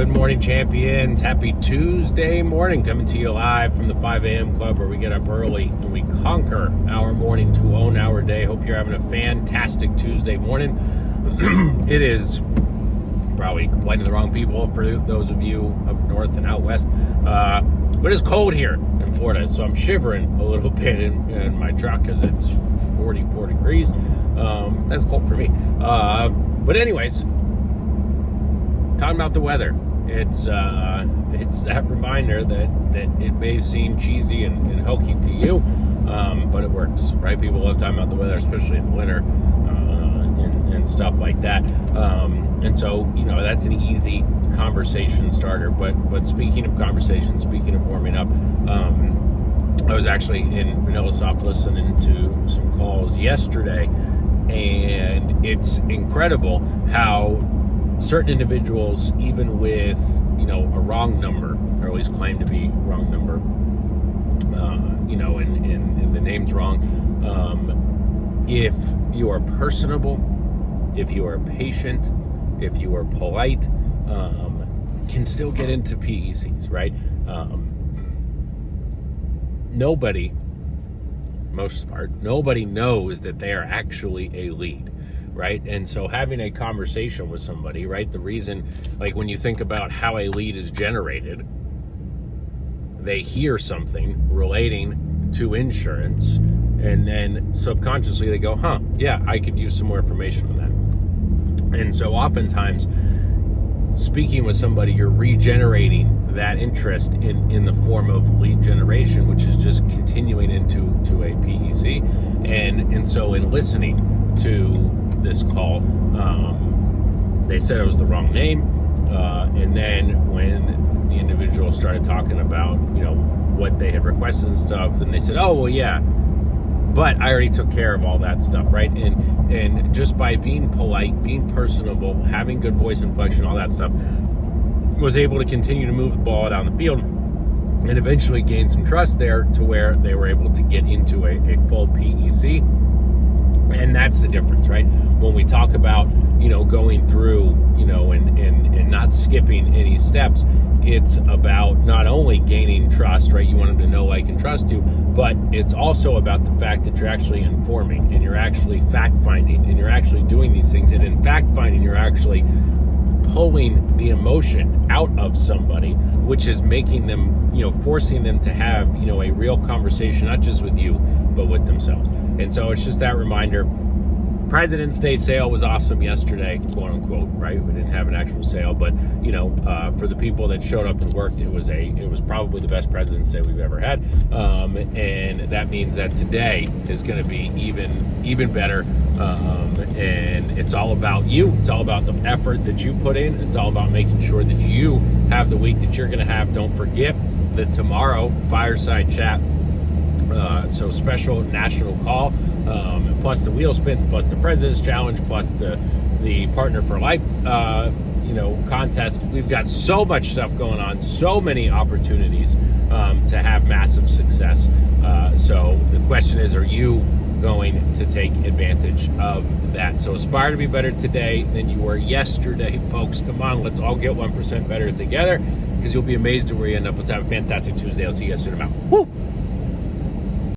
Good morning, champions. Happy Tuesday morning, coming to you live from the 5 a.m. club, where we get up early and we conquer our morning to own our day. Hope you're having a fantastic Tuesday morning. It is probably complaining to the wrong people for those of you up north and out west. But it's cold here in Florida, so I'm shivering a little bit in my truck because it's 44 degrees. That's cold for me. But anyways, talking about the weather, it's that reminder that it may seem cheesy and hokey to you, but it works, right? People love talking about the weather, especially in the winter and stuff like that. And so, that's an easy conversation starter. But speaking of conversation, speaking of warming up, I was actually in Manilasoft listening to some calls yesterday, and it's incredible how certain individuals, even with a wrong number, or always claim to be wrong number, and the name's wrong. If you are personable, if you are patient, if you are polite, can still get into PECs, right? Nobody knows that they are actually a lead, right? And so having a conversation with somebody, right? The reason, like when you think about how a lead is generated, they hear something relating to insurance, and then subconsciously they go, yeah, I could use some more information on that. And so oftentimes, speaking with somebody, you're regenerating that interest in the form of lead generation, which is just continuing into a PEC. And so in listening to this call, they said it was the wrong name, and then when the individual started talking about what they had requested and stuff, then they said, oh well, yeah, but I already took care of all that stuff, right? And just by being polite, being personable, having good voice inflection, all that stuff, was able to continue to move the ball down the field and eventually gain some trust there to where they were able to get into a full PEC. And that's the difference, right? When we talk about, going through, and not skipping any steps, it's about not only gaining trust, right? You want them to know, like, and trust you, but it's also about the fact that you're actually informing, and you're actually fact-finding, and you're actually doing these things. And in fact-finding, you're actually pulling the emotion out of somebody, which is making them, forcing them to have, a real conversation, not just with you, but with themselves. And so it's just that reminder. President's Day sale was awesome yesterday, quote unquote, right? We didn't have an actual sale, but for the people that showed up and worked, it was probably the best President's Day we've ever had, and that means that today is going to be even better. And it's all about you. It's all about the effort that you put in. It's all about making sure that you have the week that you're going to have. Don't forget that tomorrow, fireside chat. So special national call, plus the wheel spins, plus the President's Challenge, plus the Partner for Life, contest. We've got so much stuff going on, so many opportunities to have massive success. So the question is, are you going to take advantage of that? So aspire to be better today than you were yesterday, folks. Come on, let's all get 1% better together, because you'll be amazed at where you end up. Let's have a fantastic Tuesday. I'll see you guys soon. I'm out. Woo!